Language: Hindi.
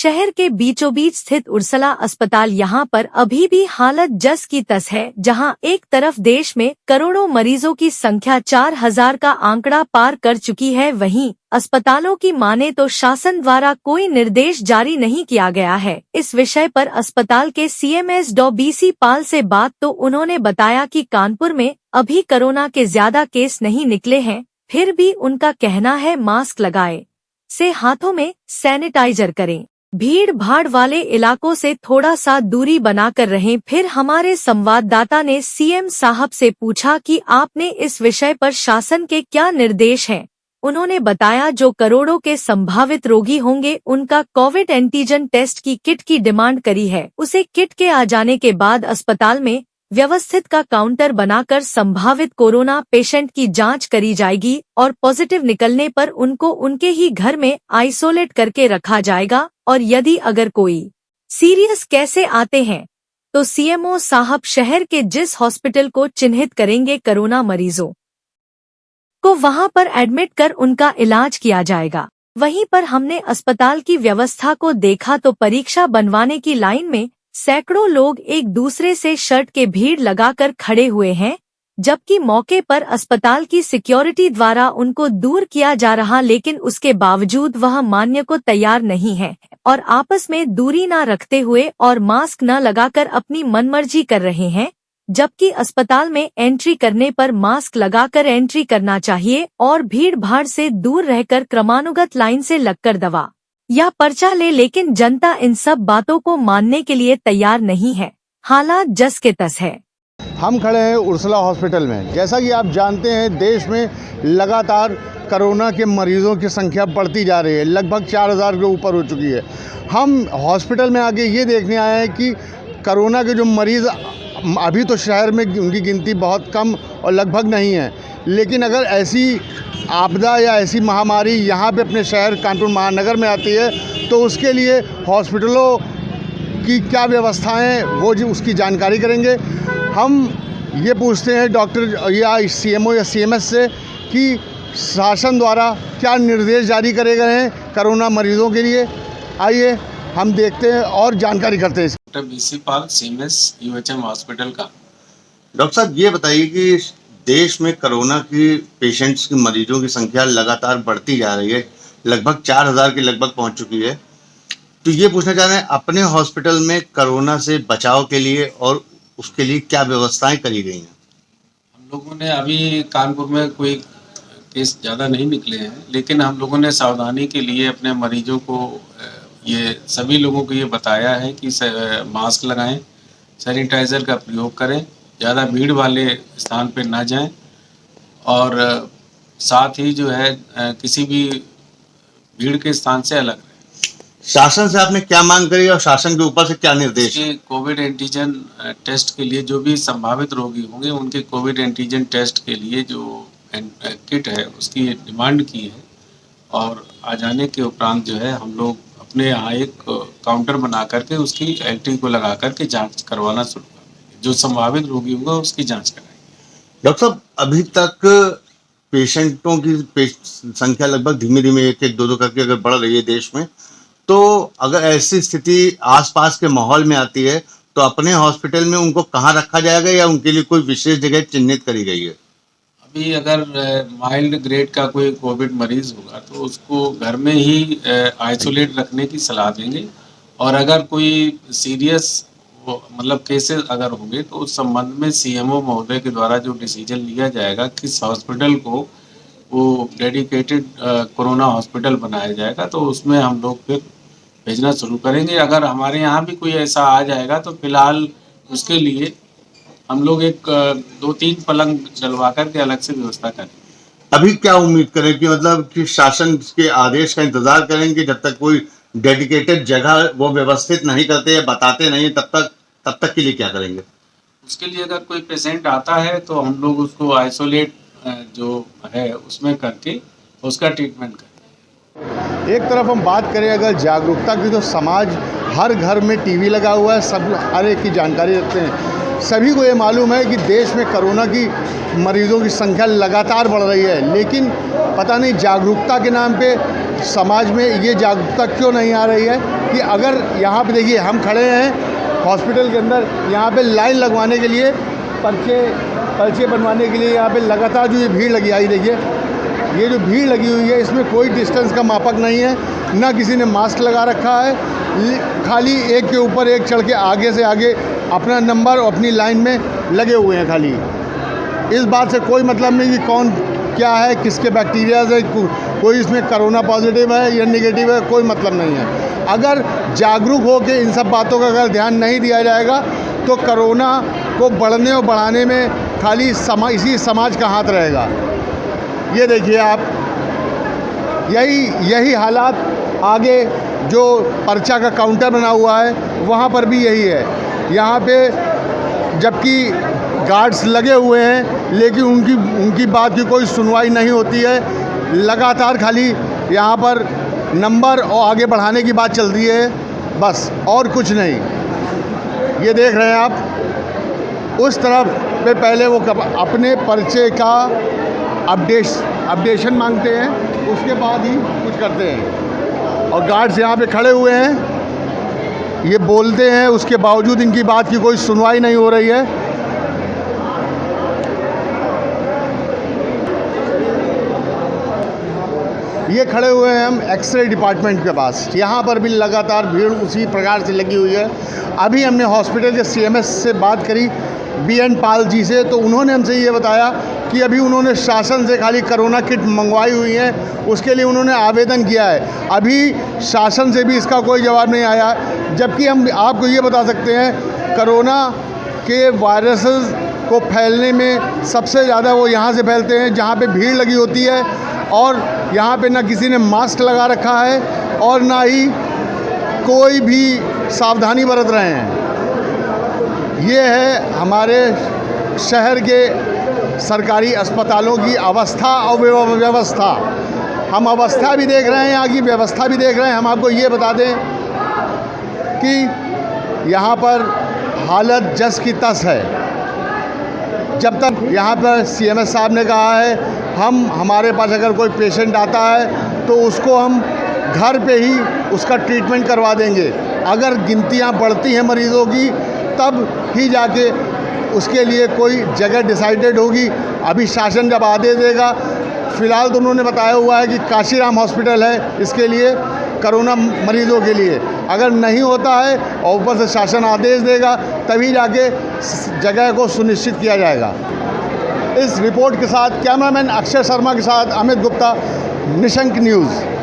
शहर के बीचों बीच स्थित उर्सला अस्पताल यहाँ पर अभी भी हालत जस की तस है, जहाँ एक तरफ देश में करोड़ों मरीजों की संख्या 4000 का आंकड़ा पार कर चुकी है, वहीं अस्पतालों की माने तो शासन द्वारा कोई निर्देश जारी नहीं किया गया है। इस विषय पर अस्पताल के CMS डॉ BC पाल से बात तो उन्होंने बताया कि कानपुर में अभी कोरोना के ज्यादा केस नहीं निकले हैं, फिर भी उनका कहना है मास्क लगाए से हाथों में सैनिटाइजर करें, भीड़ भाड़ वाले इलाकों से थोड़ा सा दूरी बनाकर रहें। फिर हमारे संवाददाता ने CM साहब से पूछा कि आपने इस विषय पर शासन के क्या निर्देश हैं। उन्होंने बताया जो करोड़ों के संभावित रोगी होंगे उनका कोविड एंटीजन टेस्ट की किट की डिमांड करी है, उसे किट के आ जाने के बाद अस्पताल में व्यवस्थित का काउंटर बनाकर संभावित कोरोना पेशेंट की जांच करी जाएगी और पॉजिटिव निकलने पर उनको उनके ही घर में आइसोलेट करके रखा जाएगा, और यदि अगर कोई सीरियस कैसे आते हैं तो CMO साहब शहर के जिस हॉस्पिटल को चिन्हित करेंगे कोरोना मरीजों को वहां पर एडमिट कर उनका इलाज किया जाएगा। वहीं पर हमने अस्पताल की व्यवस्था को देखा तो परीक्षा बनवाने की लाइन में सैकड़ों लोग एक दूसरे से शर्ट के भीड़ लगाकर खड़े हुए हैं, जबकि मौके पर अस्पताल की सिक्योरिटी द्वारा उनको दूर किया जा रहा, लेकिन उसके बावजूद वह मानने को तैयार नहीं है और आपस में दूरी न रखते हुए और मास्क न लगाकर अपनी मनमर्जी कर रहे हैं, जबकि अस्पताल में एंट्री करने पर मास्क लगाकर एंट्री करना चाहिए और भीड़ भाड़ से दूर रहकर क्रमानुगत लाइन से लगकर दवा या पर्चा ले, लेकिन जनता इन सब बातों को मानने के लिए तैयार नहीं है। हालात जस के तस है। हम खड़े हैं उर्सला हॉस्पिटल में। जैसा कि आप जानते हैं देश में लगातार कोरोना के मरीजों की संख्या बढ़ती जा रही है, लगभग 4000 के ऊपर हो चुकी है। हम हॉस्पिटल में आके ये देखने आए हैं कि कोरोना के जो मरीज़ अभी तो शहर में उनकी गिनती बहुत कम और लगभग नहीं है, लेकिन अगर ऐसी आपदा या ऐसी महामारी यहाँ पे अपने शहर कानपुर महानगर में आती है तो उसके लिए हॉस्पिटलों की क्या व्यवस्थाएं वो उसकी जानकारी करेंगे। हम ये पूछते हैं डॉक्टर या CMO या CMS से कि शासन द्वारा क्या निर्देश जारी करे गए हैं कोरोना मरीजों के लिए। आइए हम देखते हैं और जानकारी करते हैं। डॉक्टर BC पाल CMS UHM हॉस्पिटल का। डॉक्टर साहब ये बताइए कि देश में कोरोना की पेशेंट्स की मरीजों की संख्या लगातार बढ़ती जा रही है, लगभग 4000 के लगभग पहुंच चुकी है, तो ये पूछना चाह रहे हैं अपने हॉस्पिटल में कोरोना से बचाव के लिए और उसके लिए क्या व्यवस्थाएं करी गई हैं। हम लोगों ने अभी कानपुर में कोई केस ज़्यादा नहीं निकले हैं, लेकिन हम लोगों ने सावधानी के लिए अपने मरीजों को ये सभी लोगों को ये बताया है कि मास्क लगाएं, सैनिटाइज़र का प्रयोग करें, ज़्यादा भीड़ वाले स्थान पर ना जाएं और साथ ही जो है किसी भी भीड़ के स्थान से अलग रहें। शासन से आपने क्या मांग करी और शासन के ऊपर से क्या निर्देश? कोविड एंटीजन टेस्ट के लिए जो भी संभावित रोगी होंगे उनके कोविड एंटीजन टेस्ट के लिए जो किट है उसकी डिमांड की है, और आ जाने के उपरांत जो है हम लोग अपने यहाँ एक काउंटर बना करके उसकी एल्टी को लगा करके जांच करवाना शुरू कर देंगे। जो संभावित रोगी होगा उसकी जांच कराएंगे। डॉक्टर साहब अभी तक पेशेंटों की संख्या लगभग धीमे धीमे 1-1, 2-2 करके अगर बढ़ रही है देश में, तो अगर ऐसी स्थिति आसपास के माहौल में आती है तो अपने हॉस्पिटल में उनको कहाँ रखा जाएगा या उनके लिए कोई विशेष जगह चिन्हित करी गई है? अभी अगर माइल्ड ग्रेड का कोई कोविड मरीज होगा तो उसको घर में ही आइसोलेट रखने की सलाह देंगे, और अगर कोई सीरियस मतलब केसेस अगर होंगे तो उस संबंध में CMO महोदय के द्वारा जो डिसीजन लिया जाएगा किस हॉस्पिटल को वो डेडिकेटेड कोरोना हॉस्पिटल बनाया जाएगा, तो उसमें हम लोग फिर भेजना शुरू करेंगे। अगर हमारे यहाँ भी कोई ऐसा आ जाएगा तो फिलहाल उसके लिए हम लोग एक 2-3 पलंग डलवा करके अलग से व्यवस्था करेंगे। अभी क्या उम्मीद करें कि मतलब कि शासन के आदेश का इंतजार करेंगे जब तक कोई डेडिकेटेड जगह वो व्यवस्थित नहीं करते या बताते नहीं, तब तक के लिए क्या करेंगे? उसके लिए अगर कोई पेशेंट आता है तो हम लोग उसको आइसोलेट जो है उसमें करके उसका ट्रीटमेंट करें। एक तरफ हम बात करें अगर जागरूकता की, तो समाज हर घर में टीवी लगा हुआ है, सब हर एक की जानकारी रखते हैं। सभी को ये मालूम है कि देश में कोरोना की मरीजों की संख्या लगातार बढ़ रही है, लेकिन पता नहीं जागरूकता के नाम पे समाज में ये जागरूकता क्यों नहीं आ रही है। कि अगर यहाँ पे देखिए हम खड़े हैं हॉस्पिटल के अंदर, यहाँ पे लाइन लगवाने के लिए, पर्चे बनवाने के लिए यहाँ पे लगातार जो ये भीड़ लगी आई, देखिए ये जो भीड़ लगी हुई है इसमें कोई डिस्टेंस का मापक नहीं है, ना किसी ने मास्क लगा रखा है, खाली एक के ऊपर एक चढ़ के आगे से आगे अपना नंबर और अपनी लाइन में लगे हुए हैं। खाली इस बात से कोई मतलब नहीं कि कौन क्या है, किसके बैक्टीरियाज है, कोई इसमें कोरोना पॉजिटिव है या नेगेटिव है, कोई मतलब नहीं है। अगर जागरूक हो के इन सब बातों का अगर ध्यान नहीं दिया जाएगा तो कोरोना को बढ़ने और बढ़ाने में खाली इसी समाज का हाथ रहेगा। ये देखिए आप, यही हालात आगे जो पर्चा का काउंटर बना हुआ है वहाँ पर भी यही है। यहाँ पे जबकि गार्ड्स लगे हुए हैं लेकिन उनकी बात की कोई सुनवाई नहीं होती है। लगातार खाली यहाँ पर नंबर और आगे बढ़ाने की बात चल रही है, बस और कुछ नहीं। ये देख रहे हैं आप, उस तरफ पे पहले वो अपने पर्चे का अपडेशन मांगते हैं, उसके बाद ही कुछ करते हैं। और गार्ड्स यहाँ पे खड़े हुए हैं, ये बोलते हैं, उसके बावजूद इनकी बात की कोई सुनवाई नहीं हो रही है। ये खड़े हुए हैं हम एक्सरे डिपार्टमेंट के पास, यहाँ पर भी लगातार भीड़ उसी प्रकार से लगी हुई है। अभी हमने हॉस्पिटल के सीएमएस से बात करी, बीएन पाल जी से, तो उन्होंने हमसे ये बताया कि अभी उन्होंने शासन से खाली कोरोना किट मंगवाई हुई है, उसके लिए उन्होंने आवेदन किया है। अभी शासन से भी इसका कोई जवाब नहीं आया। जबकि हम आपको ये बता सकते हैं कोरोना के वायरसेस को फैलने में सबसे ज़्यादा वो यहाँ से फैलते हैं जहाँ पे भीड़ लगी होती है, और यहाँ पे ना किसी ने मास्क लगा रखा है और ना ही कोई भी सावधानी बरत रहे हैं। ये है हमारे शहर के सरकारी अस्पतालों की अवस्था और व्यवस्था। हम अवस्था भी देख रहे हैं, यहाँ की व्यवस्था भी देख रहे हैं। हम आपको ये बता दें कि यहाँ पर हालत जस की तस है। जब तक यहाँ पर सीएमएस साहब ने कहा है हमारे पास अगर कोई पेशेंट आता है तो उसको हम घर पे ही उसका ट्रीटमेंट करवा देंगे। अगर गिनतियाँ बढ़ती हैं मरीज़ों की तब ही जाके उसके लिए कोई जगह डिसाइडेड होगी। अभी शासन जब आदेश देगा, फ़िलहाल तो उन्होंने बताया हुआ है कि काशीराम हॉस्पिटल है इसके लिए, कोरोना मरीज़ों के लिए। अगर नहीं होता है और ऊपर से शासन आदेश देगा तभी जाके जगह को सुनिश्चित किया जाएगा। इस रिपोर्ट के साथ कैमरामैन अक्षय शर्मा के साथ अमित गुप्ता, निशंक न्यूज़।